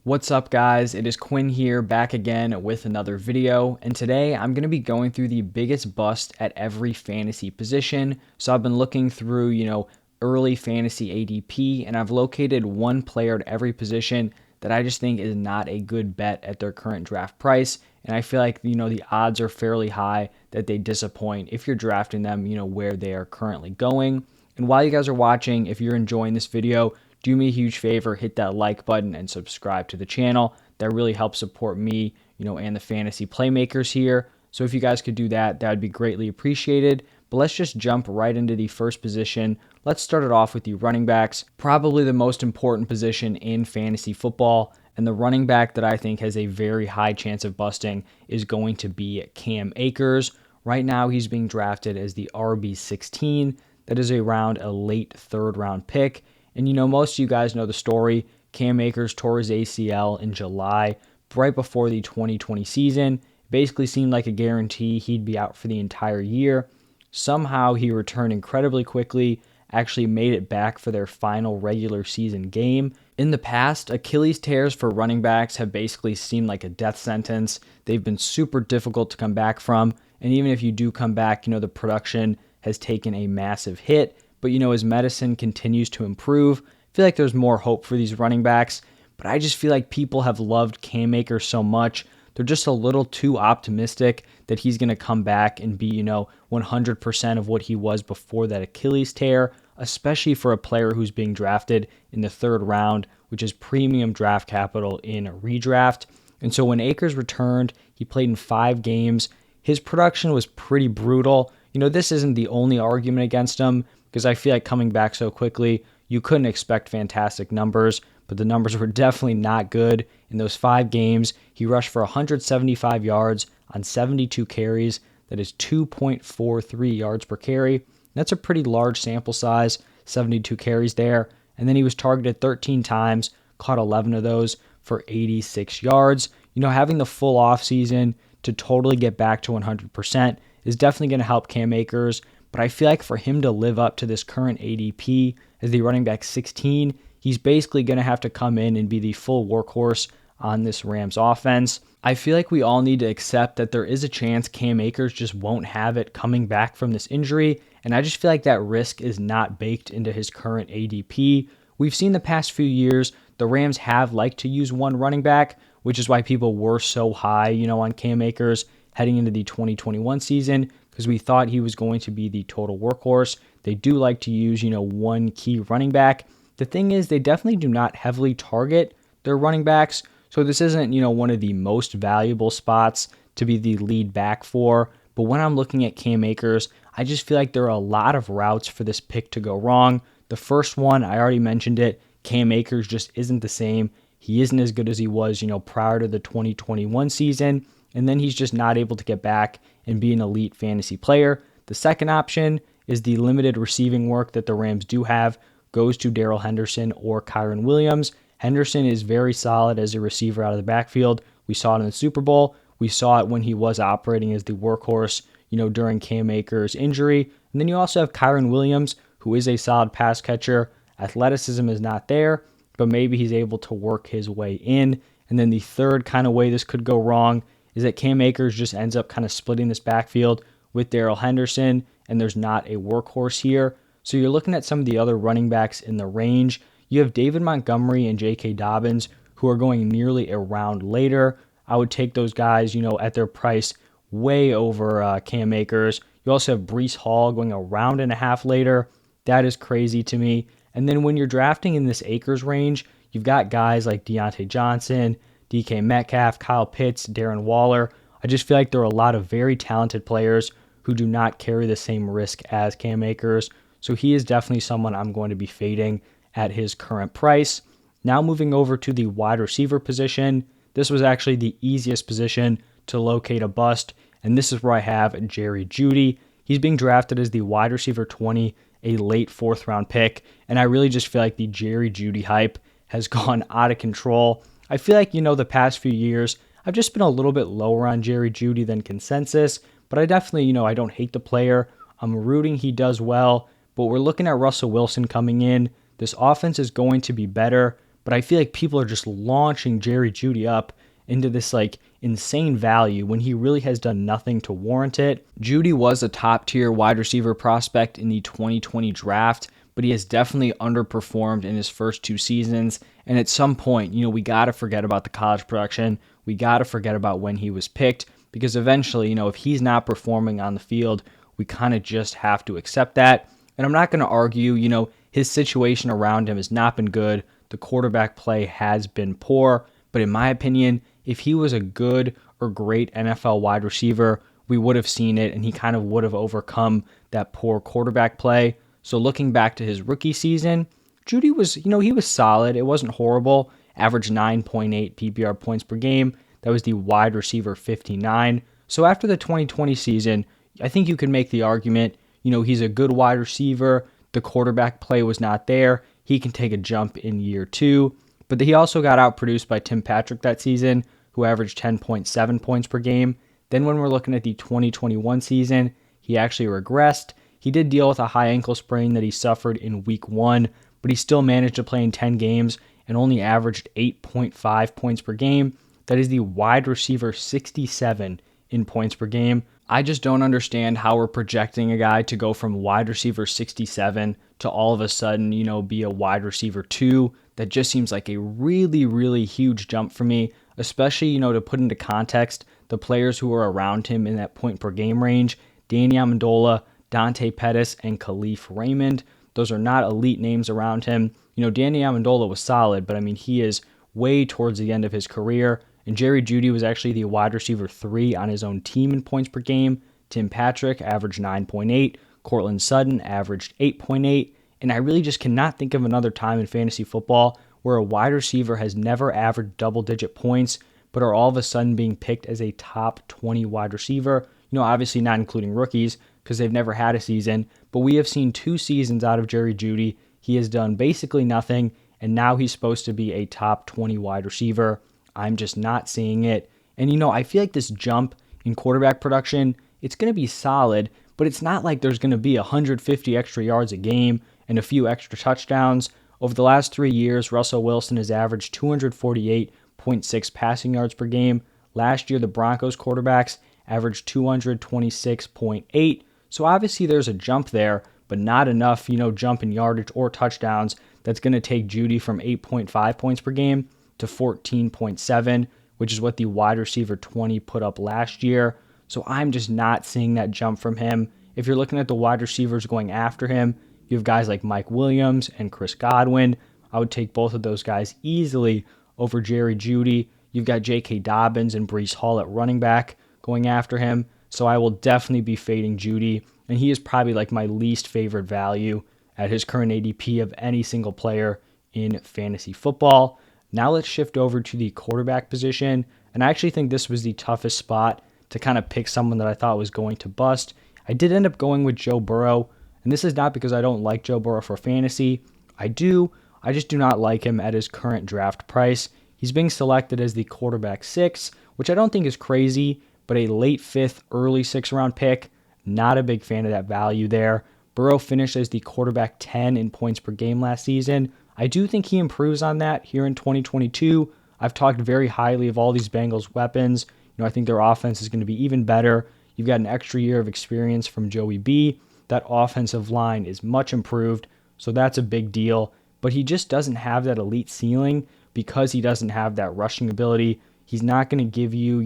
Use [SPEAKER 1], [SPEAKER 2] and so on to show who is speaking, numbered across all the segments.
[SPEAKER 1] What's up, guys? It is Quinn here, back again with another video, and today I'm going to be going through the biggest bust at every fantasy position. So I've been looking through, early fantasy ADP, and I've located one player at every position that I just think is not a good bet at their current draft price, and I feel like, the odds are fairly high that they disappoint if you're drafting them, where they are currently going. And while you guys are watching, if you're enjoying this video, do me a huge favor, hit that like button and subscribe to the channel. That really helps support me, and the fantasy playmakers here. So if you guys could do that, that would be greatly appreciated. But let's just jump right into the first position. Let's start it off with the running backs, probably the most important position in fantasy football. And the running back that I think has a very high chance of busting is going to be Cam Akers. Right now, he's being drafted as the RB16. That is around a late third round pick. And most of you guys know the story. Cam Akers tore his ACL in July, right before the 2020 season. It basically seemed like a guarantee he'd be out for the entire year. Somehow he returned incredibly quickly, actually made it back for their final regular season game. In the past, Achilles tears for running backs have basically seemed like a death sentence. They've been super difficult to come back from. And even if you do come back, the production has taken a massive hit. But, as medicine continues to improve, I feel like there's more hope for these running backs. But I just feel like people have loved Cam Akers so much. They're just a little too optimistic that he's going to come back and be, 100% of what he was before that Achilles tear, especially for a player who's being drafted in the third round, which is premium draft capital in a redraft. And so when Akers returned, he played in 5 games. His production was pretty brutal. This isn't the only argument against him, because I feel like coming back so quickly, you couldn't expect fantastic numbers, but the numbers were definitely not good. In those 5 games, he rushed for 175 yards on 72 carries. That is 2.43 yards per carry. That's a pretty large sample size, 72 carries there. And then he was targeted 13 times, caught 11 of those for 86 yards. Having the full offseason to totally get back to 100% is definitely going to help Cam Akers. But I feel like for him to live up to this current ADP as the running back 16, he's basically going to have to come in and be the full workhorse on this Rams offense. I feel like we all need to accept that there is a chance Cam Akers just won't have it coming back from this injury, and I just feel like that risk is not baked into his current ADP. We've seen the past few years the Rams have liked to use one running back, which is why people were so high, on Cam Akers heading into the 2021 season, because we thought he was going to be the total workhorse. They do like to use, one key running back. The thing is, they definitely do not heavily target their running backs. So this isn't, one of the most valuable spots to be the lead back for. But when I'm looking at Cam Akers, I just feel like there are a lot of routes for this pick to go wrong. The first one, I already mentioned it. Cam Akers just isn't the same. He isn't as good as he was, prior to the 2021 season. And then he's just not able to get back and be an elite fantasy player. The second option is the limited receiving work that the Rams do have goes to Darrell Henderson or Kyren Williams. Henderson is very solid as a receiver out of the backfield. We saw it in the Super Bowl. We saw it when he was operating as the workhorse, during Cam Akers' injury. And then you also have Kyren Williams, who is a solid pass catcher. Athleticism is not there, but maybe he's able to work his way in. And then the third kind of way this could go wrong is that Cam Akers just ends up kind of splitting this backfield with Darrell Henderson, and there's not a workhorse here. So you're looking at some of the other running backs in the range. You have David Montgomery and J.K. Dobbins, who are going nearly a round later. I would take those guys, at their price way over Cam Akers. You also have Breece Hall going a round and a half later. That is crazy to me. And then when you're drafting in this Akers range, you've got guys like Deontay Johnson, DK Metcalf, Kyle Pitts, Darren Waller. I just feel like there are a lot of very talented players who do not carry the same risk as Cam Akers. So he is definitely someone I'm going to be fading at his current price. Now moving over to the wide receiver position. This was actually the easiest position to locate a bust, and this is where I have Jerry Jeudy. He's being drafted as the wide receiver 20, a late 4th round pick, and I really just feel like the Jerry Jeudy hype has gone out of control. I feel like, the past few years, I've just been a little bit lower on Jerry Jeudy than consensus, but I definitely, I don't hate the player. I'm rooting he does well, but we're looking at Russell Wilson coming in. This offense is going to be better, but I feel like people are just launching Jerry Jeudy up into this like insane value when he really has done nothing to warrant it. Jeudy was a top tier wide receiver prospect in the 2020 draft, but he has definitely underperformed in his first 2 seasons. And at some point, we got to forget about the college production. We got to forget about when he was picked, because eventually, if he's not performing on the field, we kind of just have to accept that. And I'm not going to argue, his situation around him has not been good. The quarterback play has been poor. But in my opinion, if he was a good or great NFL wide receiver, we would have seen it, and he kind of would have overcome that poor quarterback play. So looking back to his rookie season, Jeudy was, he was solid. It wasn't horrible. Averaged 9.8 PPR points per game. That was the wide receiver 59. So after the 2020 season, I think you could make the argument, he's a good wide receiver. The quarterback play was not there. He can take a jump in year 2. But he also got outproduced by Tim Patrick that season, who averaged 10.7 points per game. Then when we're looking at the 2021 season, he actually regressed. He did deal with a high ankle sprain that he suffered in week 1, but he still managed to play in 10 games and only averaged 8.5 points per game. That is the wide receiver 67 in points per game. I just don't understand how we're projecting a guy to go from wide receiver 67 to all of a sudden, be a wide receiver 2. That just seems like a really, really huge jump for me, especially, to put into context the players who are around him in that point per game range. Danny Amendola, Dante Pettis, and Khalif Raymond. Those are not elite names around him. Danny Amendola was solid, but he is way towards the end of his career. And Jerry Jeudy was actually the wide receiver 3 on his own team in points per game. Tim Patrick averaged 9.8. Cortland Sutton averaged 8.8. And I really just cannot think of another time in fantasy football where a wide receiver has never averaged double-digit points, but are all of a sudden being picked as a top 20 wide receiver. Obviously not including rookies because they've never had a season, but we have seen 2 seasons out of Jerry Jeudy. He has done basically nothing, and now he's supposed to be a top 20 wide receiver. I'm just not seeing it. And, I feel like this jump in quarterback production, it's going to be solid, but it's not like there's going to be 150 extra yards a game and a few extra touchdowns. Over the last 3 years, Russell Wilson has averaged 248.6 passing yards per game. Last year, the Broncos quarterbacks averaged 226.8. So obviously there's a jump there, but not enough, jump in yardage or touchdowns that's going to take Jeudy from 8.5 points per game to 14.7, which is what the wide receiver 20 put up last year. So I'm just not seeing that jump from him. If you're looking at the wide receivers going after him, you have guys like Mike Williams and Chris Godwin. I would take both of those guys easily over Jerry Jeudy. You've got J.K. Dobbins and Breece Hall at running back going after him. So I will definitely be fading Jeudy, and he is probably like my least favorite value at his current ADP of any single player in fantasy football. Now let's shift over to the quarterback position, and I actually think this was the toughest spot to kind of pick someone that I thought was going to bust. I did end up going with Joe Burrow, and this is not because I don't like Joe Burrow for fantasy. I just do not like him at his current draft price. He's being selected as the quarterback 6, which I don't think is crazy, but a late 5th, early 6th round pick, not a big fan of that value there. Burrow finished as the quarterback 10 in points per game last season. I do think he improves on that here in 2022. I've talked very highly of all these Bengals weapons. I think their offense is going to be even better. You've got an extra year of experience from Joey B. That offensive line is much improved, so that's a big deal. But he just doesn't have that elite ceiling because he doesn't have that rushing ability. He's not going to give you,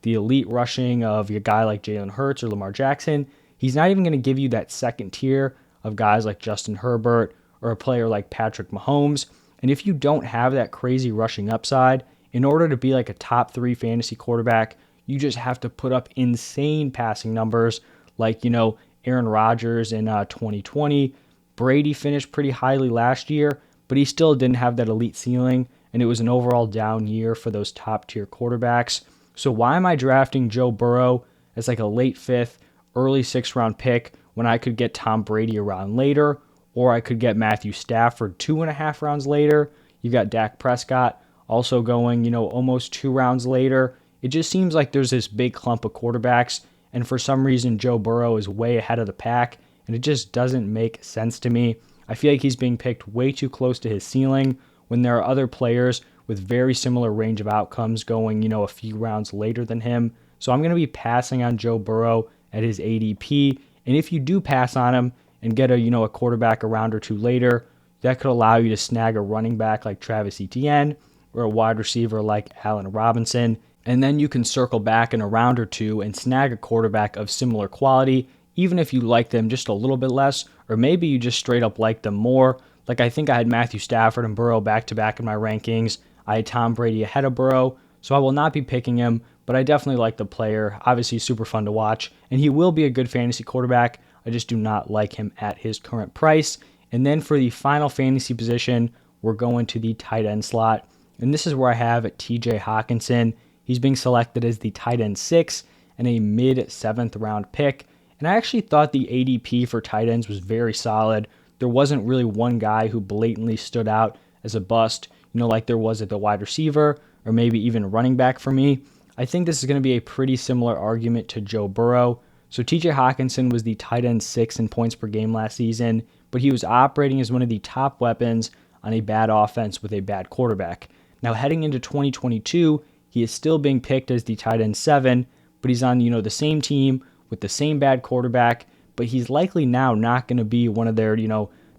[SPEAKER 1] the elite rushing of a guy like Jalen Hurts or Lamar Jackson. He's not even going to give you that second tier of guys like Justin Herbert or a player like Patrick Mahomes. And if you don't have that crazy rushing upside, in order to be like a top 3 fantasy quarterback, you just have to put up insane passing numbers like, Aaron Rodgers in 2020. Brady finished pretty highly last year, but he still didn't have that elite ceiling, and it was an overall down year for those top-tier quarterbacks. So why am I drafting Joe Burrow as like a late 5th, early 6th round pick when I could get Tom Brady a round later, or I could get Matthew Stafford 2.5 rounds later? You've got Dak Prescott also going, almost 2 rounds later. It just seems like there's this big clump of quarterbacks, and for some reason Joe Burrow is way ahead of the pack, and it just doesn't make sense to me. I feel like he's being picked way too close to his ceiling, when there are other players with very similar range of outcomes going, a few rounds later than him. So I'm going to be passing on Joe Burrow at his ADP. And if you do pass on him and get a quarterback a round or two later, that could allow you to snag a running back like Travis Etienne or a wide receiver like Allen Robinson. And then you can circle back in a round or two and snag a quarterback of similar quality, even if you like them just a little bit less, or maybe you just straight up like them more. Like I think I had Matthew Stafford and Burrow back-to-back in my rankings. I had Tom Brady ahead of Burrow, so I will not be picking him, but I definitely like the player. Obviously, super fun to watch, and he will be a good fantasy quarterback. I just do not like him at his current price. And then for the final fantasy position, we're going to the tight end slot, and this is where I have TJ Hockenson. He's being selected as the tight end 6 and a mid-7th round pick. And I actually thought the ADP for tight ends was very solid. There wasn't really one guy who blatantly stood out as a bust, like there was at the wide receiver or maybe even running back for me. I think this is going to be a pretty similar argument to Joe Burrow. So TJ Hockenson was the tight end 6 in points per game last season, but he was operating as one of the top weapons on a bad offense with a bad quarterback. Now heading into 2022, he is still being picked as the tight end 7, but he's on, the same team with the same bad quarterback, but he's likely now not going to be one of their,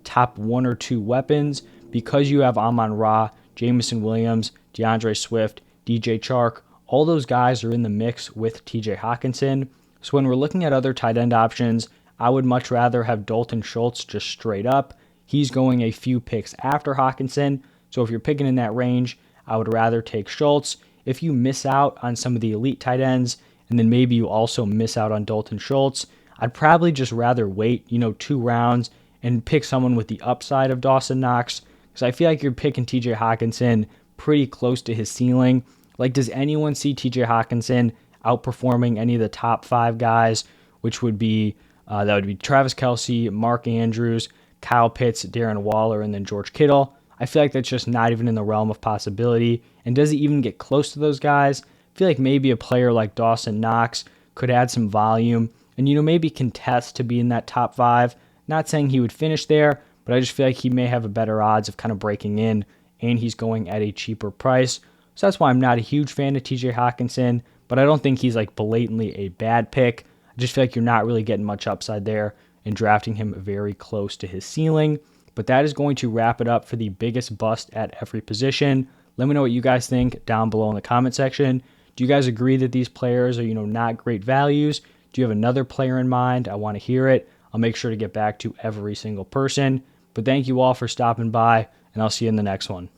[SPEAKER 1] top 1 or 2 weapons because you have Amon-Ra, Jameson Williams, DeAndre Swift, DJ Chark. All those guys are in the mix with TJ Hockenson. So when we're looking at other tight end options, I would much rather have Dalton Schultz just straight up. He's going a few picks after Hockenson. So if you're picking in that range, I would rather take Schultz. If you miss out on some of the elite tight ends, and then maybe you also miss out on Dalton Schultz, I'd probably just rather wait, 2 rounds and pick someone with the upside of Dawson Knox, because I feel like you're picking TJ Hockenson pretty close to his ceiling. Like, does anyone see TJ Hockenson outperforming any of the top 5 guys, which would be, that would be Travis Kelce, Mark Andrews, Kyle Pitts, Darren Waller, and then George Kittle? I feel like that's just not even in the realm of possibility. And does he even get close to those guys? I feel like maybe a player like Dawson Knox could add some volume and, maybe contest to be in that top 5. Not saying he would finish there, but I just feel like he may have a better odds of kind of breaking in, and he's going at a cheaper price. So that's why I'm not a huge fan of TJ Hockenson, but I don't think he's like blatantly a bad pick. I just feel like you're not really getting much upside there and drafting him very close to his ceiling. But that is going to wrap it up for the biggest bust at every position. Let me know what you guys think down below in the comment section. Do you guys agree that these players are, not great values? Do you have another player in mind? I want to hear it. I'll make sure to get back to every single person. But thank you all for stopping by, and I'll see you in the next one.